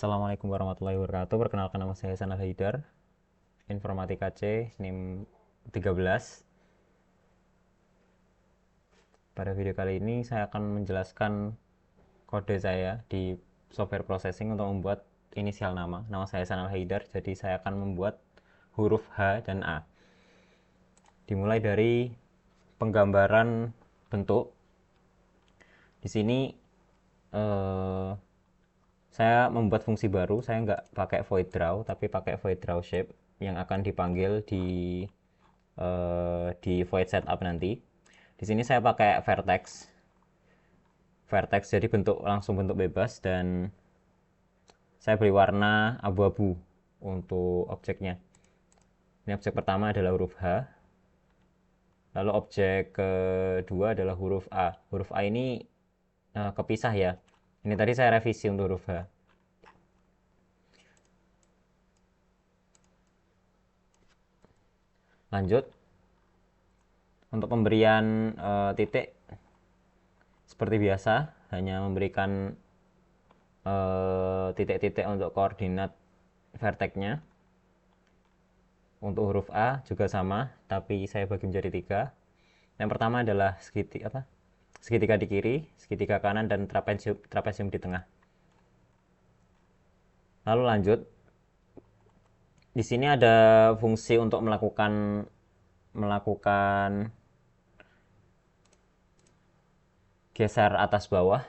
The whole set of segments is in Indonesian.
Assalamualaikum warahmatullahi wabarakatuh. Perkenalkan, nama saya Hasan Al-Haidar, Informatika C, NIM 13. Pada video kali ini saya akan menjelaskan kode saya di software processing untuk membuat inisial nama. Nama saya Hasan Al-Haidar, jadi saya akan membuat huruf H dan A. Dimulai dari penggambaran bentuk. Di sini saya membuat fungsi baru. Saya nggak pakai void draw, tapi pakai void draw shape yang akan dipanggil di void setup nanti. Di sini saya pakai vertex jadi langsung bentuk bebas, dan saya beri warna abu-abu untuk objeknya. Ini objek pertama adalah huruf H, lalu objek kedua adalah huruf A. Huruf A ini kepisah ya. Ini tadi saya revisi untuk huruf H. Lanjut, untuk pemberian titik seperti biasa, hanya memberikan titik-titik untuk koordinat vertexnya. Untuk huruf A juga sama, tapi saya bagi menjadi 3. Yang pertama adalah segitiga di kiri, segitiga kanan, dan trapesium di tengah. Lalu lanjut, di sini ada fungsi untuk melakukan geser atas bawah.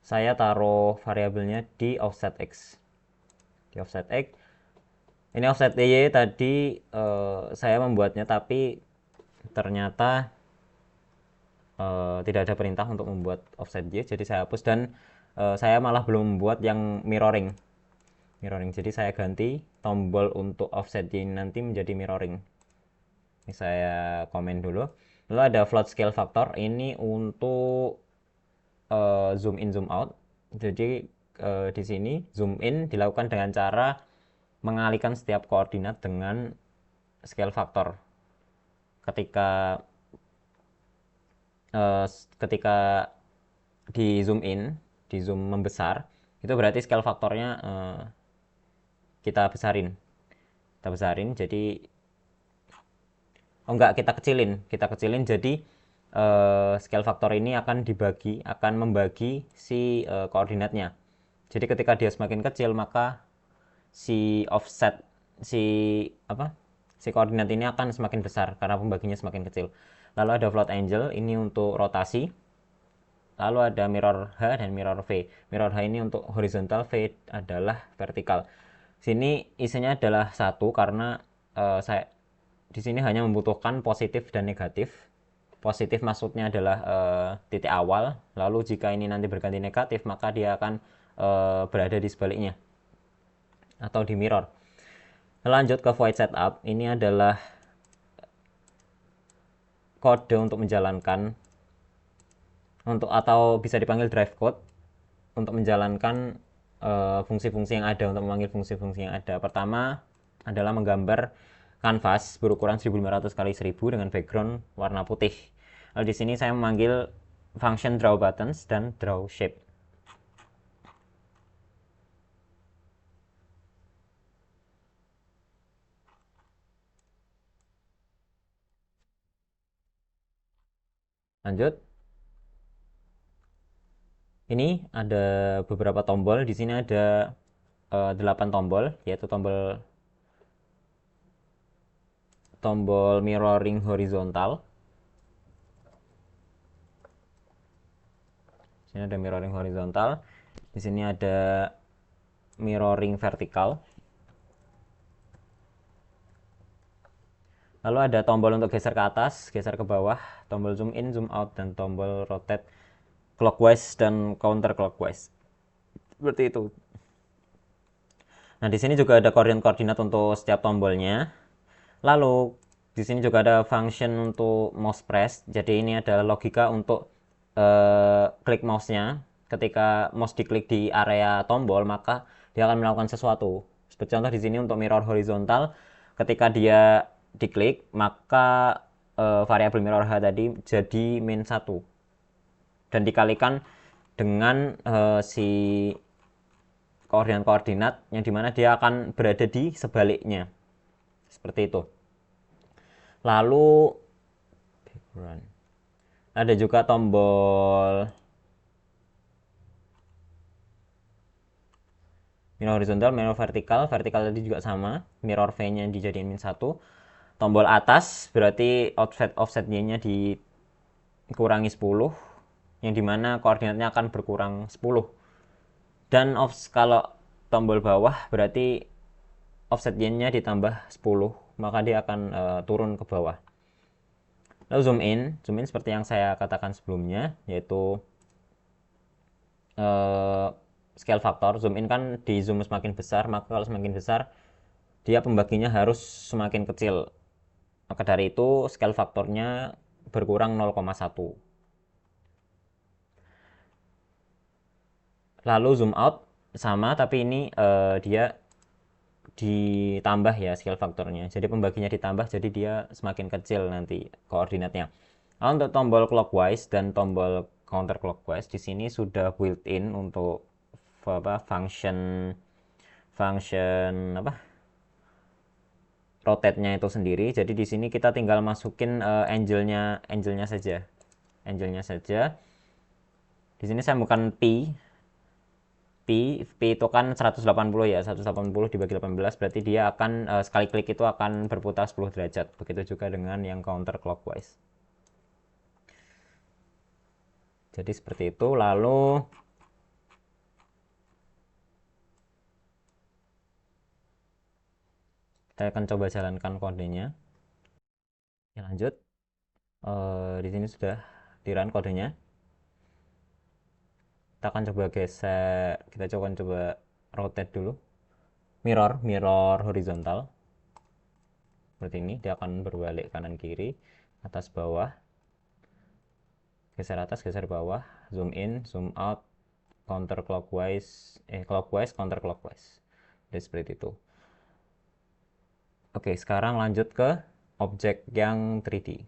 Saya taruh variabelnya di offset x. Ini offset y tadi saya membuatnya, tapi ternyata tidak ada perintah untuk membuat offset y, jadi saya hapus, dan saya malah belum membuat yang mirroring. Jadi saya ganti tombol untuk offset y nanti menjadi mirroring. Ini saya komen dulu. Lalu ada float scale factor, ini untuk zoom in zoom out. Jadi di sini zoom in dilakukan dengan cara mengalihkan setiap koordinat dengan scale factor. Ketika di zoom in, di zoom membesar, itu berarti scale faktornya kita besarin. Jadi kita kecilin. Jadi scale factor ini akan membagi si koordinatnya. Jadi ketika dia semakin kecil, maka si offset si koordinat ini akan semakin besar karena pembaginya semakin kecil. Lalu ada float angle, ini untuk rotasi. Lalu ada mirror H dan mirror V. Mirror H ini untuk horizontal, V adalah vertikal. Sini isinya adalah satu, karena saya di sini hanya membutuhkan positif dan negatif. Positif maksudnya adalah titik awal. Lalu jika ini nanti berganti negatif, maka dia akan berada di sebaliknya atau di mirror. Lanjut ke void setup. Ini adalah kode untuk menjalankan atau bisa dipanggil drive code untuk menjalankan fungsi-fungsi yang ada, untuk memanggil fungsi-fungsi yang ada. Pertama adalah menggambar kanvas berukuran 1500 x 1000 dengan background warna putih. Lalu di sini saya memanggil function draw buttons dan draw shape. Lanjut, ini ada beberapa tombol. Di sini ada 8 tombol, yaitu tombol mirroring horizontal. Di sini ada mirroring horizontal. Di sini ada mirroring vertikal. Lalu ada tombol untuk geser ke atas, geser ke bawah, tombol zoom in, zoom out, dan tombol rotate clockwise dan counter clockwise. Seperti itu. Nah, di sini juga ada koordinat untuk setiap tombolnya. Lalu di sini juga ada function untuk mouse press. Jadi ini adalah logika untuk klik mouse-nya. Ketika mouse diklik di area tombol, maka dia akan melakukan sesuatu. Seperti contoh di sini untuk mirror horizontal, ketika dia diklik, maka variabel mirror H tadi jadi min 1 dan dikalikan dengan si koordinat-koordinat yang dimana dia akan berada di sebaliknya, seperti itu. Lalu ada juga tombol mirror horizontal, mirror vertikal. Vertikal tadi juga sama, mirror V-nya dijadiin -1. Tombol atas berarti offset Y-nya dikurangi 10, yang dimana koordinatnya akan berkurang 10. Dan kalau tombol bawah berarti offset Y-nya ditambah 10, maka dia akan turun ke bawah. Lalu zoom in seperti yang saya katakan sebelumnya, yaitu scale factor. Zoom in kan di zoom semakin besar, maka kalau semakin besar dia pembaginya harus semakin kecil. Maka dari itu scale faktornya berkurang 0,1. Lalu zoom out sama, tapi ini dia ditambah ya scale faktornya. Jadi pembaginya ditambah, jadi dia semakin kecil nanti koordinatnya. Lalu untuk tombol clockwise dan tombol counterclockwise di sini sudah built-in untuk function apa rotate-nya itu sendiri. Jadi di sini kita tinggal masukin angle-nya saja. Di sini saya bukan P itu kan 180 ya, 180 dibagi 18 berarti dia akan sekali klik itu akan berputar 10 derajat. Begitu juga dengan yang counterclockwise. Jadi seperti itu. Lalu saya akan coba jalankan kodenya. Ya, lanjut. Di sini sudah di-run kodenya. Kita akan coba geser, kita coba rotate dulu. Mirror horizontal. Seperti ini, dia akan berbalik kanan kiri, atas bawah. Geser atas, geser bawah, zoom in, zoom out, clockwise, counterclockwise. Jadi seperti itu. Oke, sekarang lanjut ke objek yang 3D.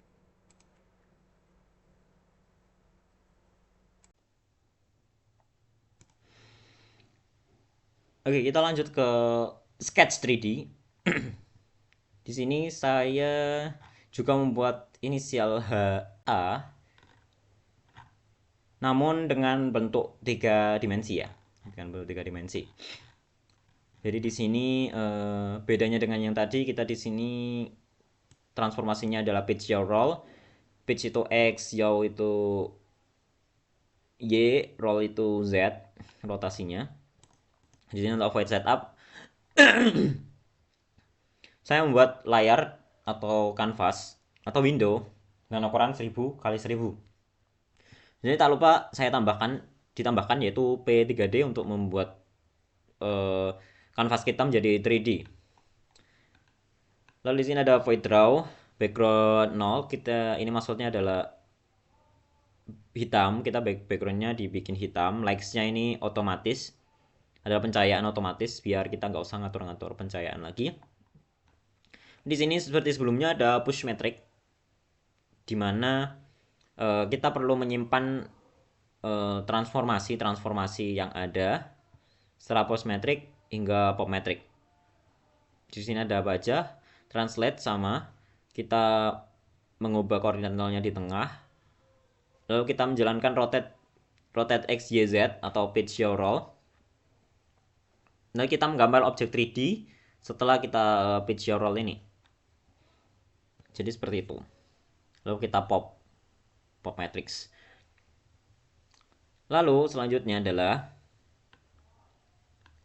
Oke, kita lanjut ke sketch 3D. Di sini saya juga membuat inisial HA, namun dengan bentuk 3 dimensi ya, dengan bentuk 3 dimensi. Jadi di sini bedanya dengan yang tadi, kita di sini transformasinya adalah pitch yaw roll. Pitch itu X, yaw itu Y, roll itu Z, rotasinya. Jadi untuk avoid setup, saya membuat layar atau canvas atau window dengan ukuran 1000 kali 1000. Jadi tak lupa saya ditambahkan yaitu P3D untuk membuat kanvas kita menjadi 3D. Lalu di sini ada void draw, background 0. Ini maksudnya adalah hitam, kita backgroundnya dibikin hitam. Likes-nya ini otomatis, adalah pencahayaan otomatis biar kita nggak usah ngatur-ngatur pencahayaan lagi. Di sini seperti sebelumnya ada push metric, di mana kita perlu menyimpan transformasi yang ada setelah push metric hingga pop metric. Di sini ada apa aja? Translate sama, kita mengubah koordinat nolnya di tengah. Lalu kita menjalankan rotate X, Y, Z atau pitch yaw roll. Lalu kita menggambar objek 3D setelah kita pitch yaw roll ini. Jadi seperti itu. Lalu kita pop matrix. Lalu selanjutnya adalah,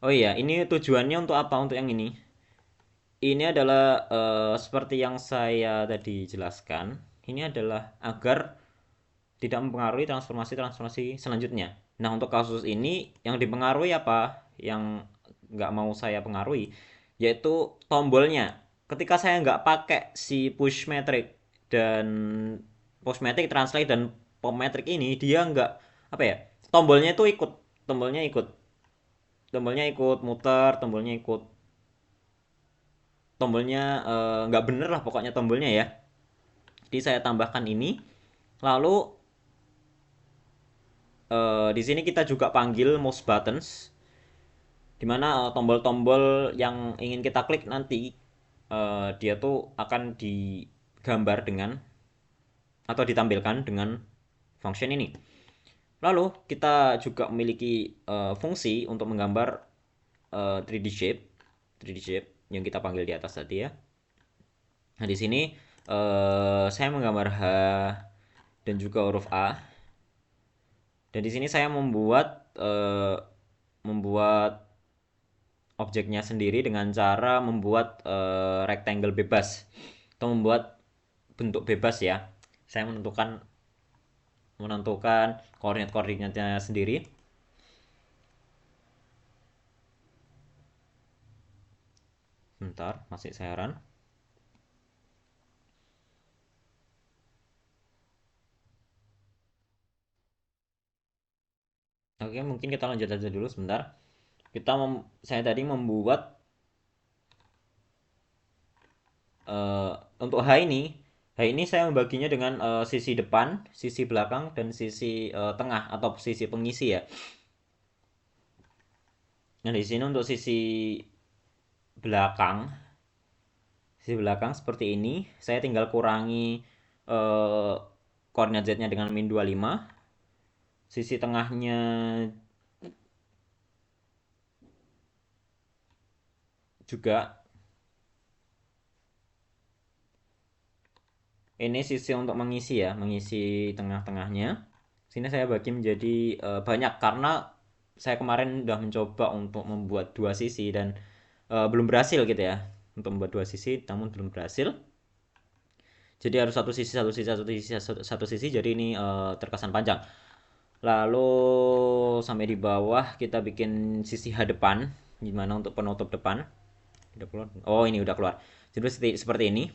oh iya, ini tujuannya untuk apa? Untuk yang ini. Ini adalah seperti yang saya tadi jelaskan. Ini adalah agar tidak mempengaruhi transformasi selanjutnya. Nah, untuk kasus ini yang dipengaruhi apa? Yang nggak mau saya pengaruhi, yaitu tombolnya. Ketika saya nggak pakai si push metric dan push metric, translate dan pop metric ini, dia nggak apa ya? Tombolnya itu ikut, tombolnya ikut, tombolnya ikut muter, tombolnya nggak bener lah pokoknya tombolnya ya. Jadi saya tambahkan ini, lalu di sini kita juga panggil mouse buttons, di mana tombol-tombol yang ingin kita klik nanti dia tuh akan digambar dengan atau ditampilkan dengan function ini. Lalu kita juga memiliki fungsi untuk menggambar 3D shape, 3D shape yang kita panggil di atas tadi ya. Nah di sini saya menggambar H dan juga huruf A. Dan di sini saya membuat objeknya sendiri dengan cara membuat rectangle bebas atau membuat bentuk bebas ya. Saya menentukan koordinat-koordinatnya sendiri. Bentar, masih saya run. Oke, mungkin kita lanjut aja dulu sebentar. Saya tadi membuat untuk H ini saya membaginya dengan sisi depan, sisi belakang, dan sisi tengah atau sisi pengisi ya. Nah di sini untuk belakang, sisi belakang seperti ini. Saya tinggal kurangi eh, koordinat z-nya dengan min 25. Sisi tengahnya juga. Ini sisi untuk mengisi ya, mengisi tengah-tengahnya. Sini saya bagi menjadi banyak karena saya kemarin udah mencoba untuk membuat dua sisi dan belum berhasil gitu ya. Untuk membuat dua sisi namun belum berhasil. Jadi harus satu sisi, satu sisi, satu sisi, satu sisi. Jadi ini terkesan panjang. Lalu sampai di bawah kita bikin sisi H depan. Gimana untuk penutup depan? Udah keluar. Oh ini udah keluar. Jadi seperti ini.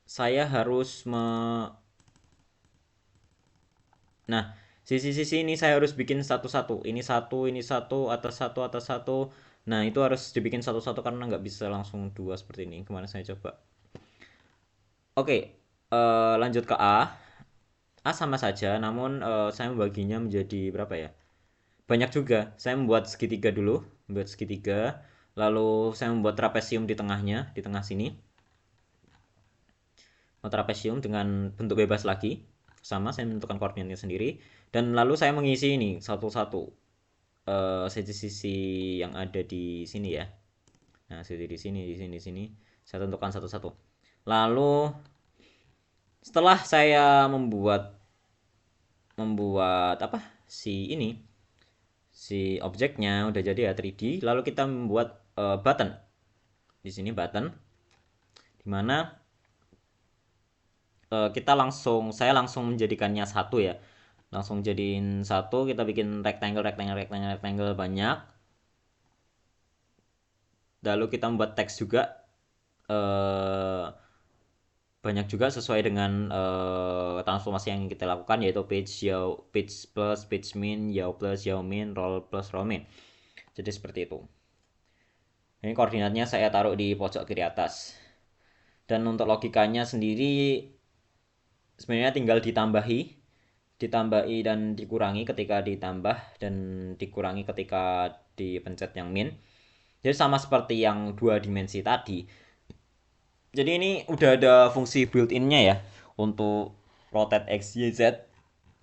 Saya harus Nah, sisi-sisi ini saya harus bikin satu-satu. Ini satu, atas satu, atas satu. Nah, itu harus dibikin satu-satu karena nggak bisa langsung dua seperti ini. Kemarin saya coba. Oke, lanjut ke A. A sama saja, namun saya membaginya menjadi berapa ya? Banyak juga. Saya membuat segitiga dulu, membuat segitiga. Lalu saya membuat trapesium di tengahnya, di tengah sini. Trapesium dengan bentuk bebas lagi. Sama, saya menentukan koordinatnya sendiri. Dan lalu saya mengisi ini satu-satu sisi-sisi yang ada di sini ya. Nah, sisi di sini, di sini, di sini. Saya tentukan satu-satu. Lalu setelah saya membuat apa? Si objeknya udah jadi ya 3D, lalu kita membuat button. Di sini button dimana saya langsung menjadikannya satu ya, langsung jadiin satu. Kita bikin rectangle banyak, lalu kita membuat teks juga banyak juga sesuai dengan transformasi yang kita lakukan, yaitu page plus page min, yaw plus yaw min, roll plus roll min. Jadi seperti itu. Ini koordinatnya saya taruh di pojok kiri atas. Dan untuk logikanya sendiri sebenarnya tinggal ditambahi dan dikurangi ketika ditambah dan dikurangi ketika dipencet yang min. Jadi sama seperti yang dua dimensi tadi. Jadi ini udah ada fungsi built-in-nya ya untuk rotate x, y, z.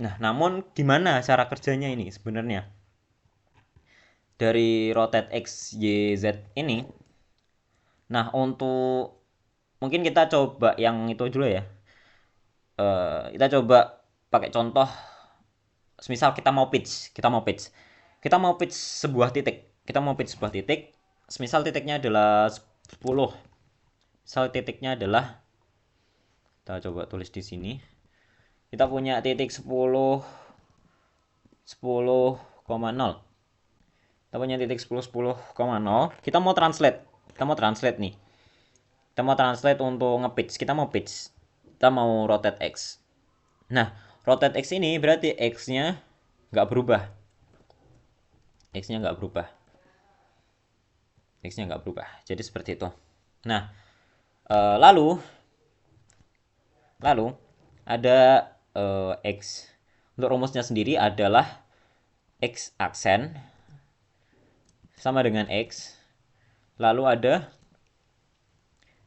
Nah, namun gimana cara kerjanya ini sebenarnya? Dari rotate x, y, z ini. Nah, untuk mungkin kita coba yang itu dulu ya. Kita coba pakai contoh, misal kita mau pitch sebuah titik, misal titiknya adalah 10. Misal titiknya adalah, kita coba tulis di sini. Kita punya titik 10,0. Kita punya titik 10,0. Kita mau translate nih. Kita mau translate untuk nge-pitch. Kita mau rotate x. Nah, rotate x ini berarti x-nya nggak berubah. X-nya nggak berubah. Jadi seperti itu. Nah, lalu ada X. Untuk rumusnya sendiri adalah X aksen sama dengan X. Lalu ada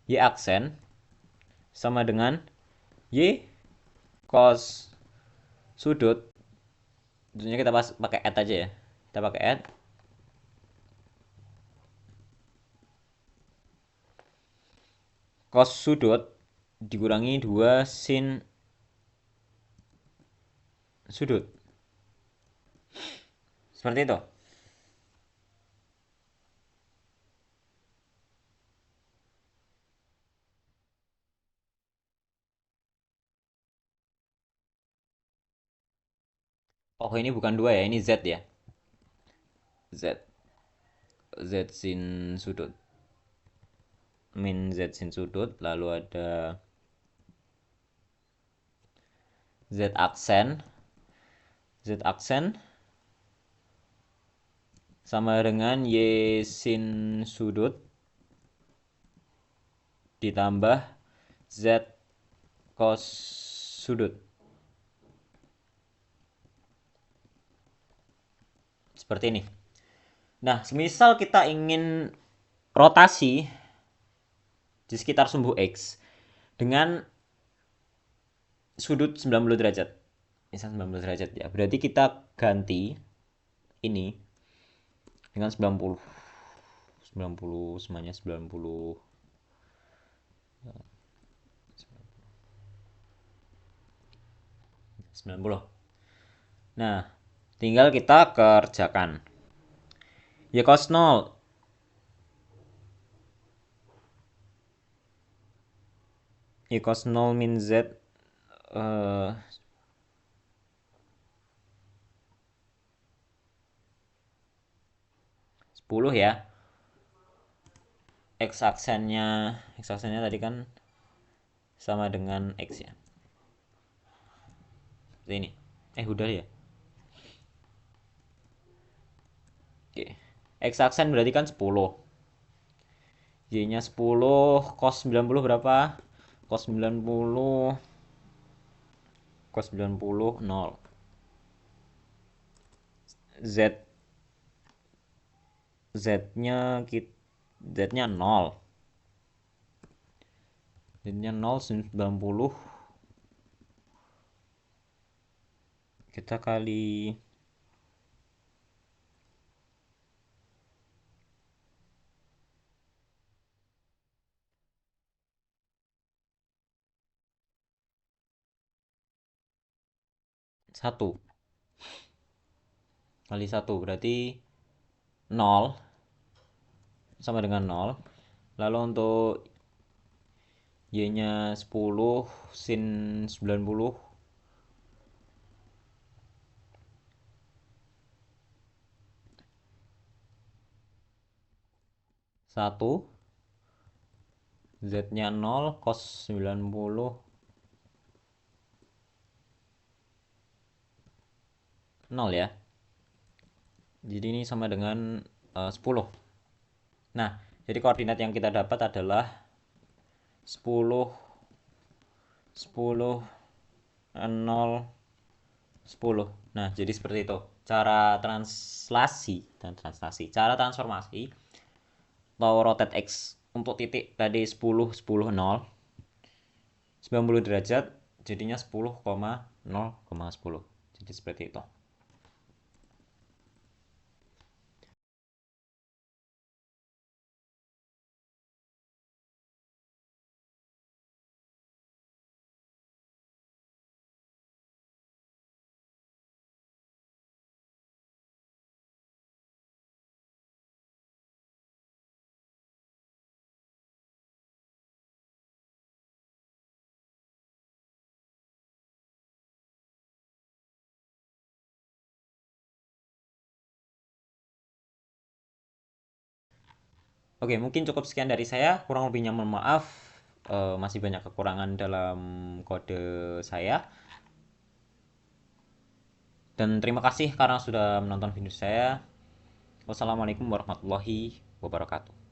Y aksen sama dengan Y cos sudut. Tentunya kita pakai add aja ya. Kita pakai add cos sudut dikurangi 2 sin sudut. Seperti itu. Oh, ini bukan 2 ya, ini Z ya. Z. Z sin sudut. Min Z sin sudut. Lalu ada Z aksen. Z aksen sama dengan Y sin sudut ditambah Z cos sudut. Seperti ini. Nah, semisal kita ingin rotasi di sekitar sumbu X dengan sudut 90 derajat. Misal 90 derajat ya. Berarti kita ganti ini dengan 90. 90 semuanya 90. 90. Nah, tinggal kita kerjakan. Y cos 0. Y cos 0 min Z 10 ya. X aksennya tadi kan sama dengan X ya. Seperti ini. Udah ya. Oke. X aksen berarti kan 10. Y-nya 10, cos 90 berapa? Cos 90 0. Z Z-nya Z-nya 0. Z-nya 0 90 kita kali 1 kali 1 berarti 0 sama dengan 0. Lalu untuk Y-nya 10 sin 90 1. Z-nya 0 cos 90 0 ya. Jadi ini sama dengan 10. Nah, jadi koordinat yang kita dapat adalah 10 10 0 10. Nah, jadi seperti itu. Cara transformasi atau rotate X untuk titik tadi 10 10 0 90 derajat jadinya 10,0,10. Jadi seperti itu. Oke, mungkin cukup sekian dari saya. Kurang lebihnya mohon maaf. Masih banyak kekurangan dalam kode saya. Dan terima kasih karena sudah menonton video saya. Wassalamualaikum warahmatullahi wabarakatuh.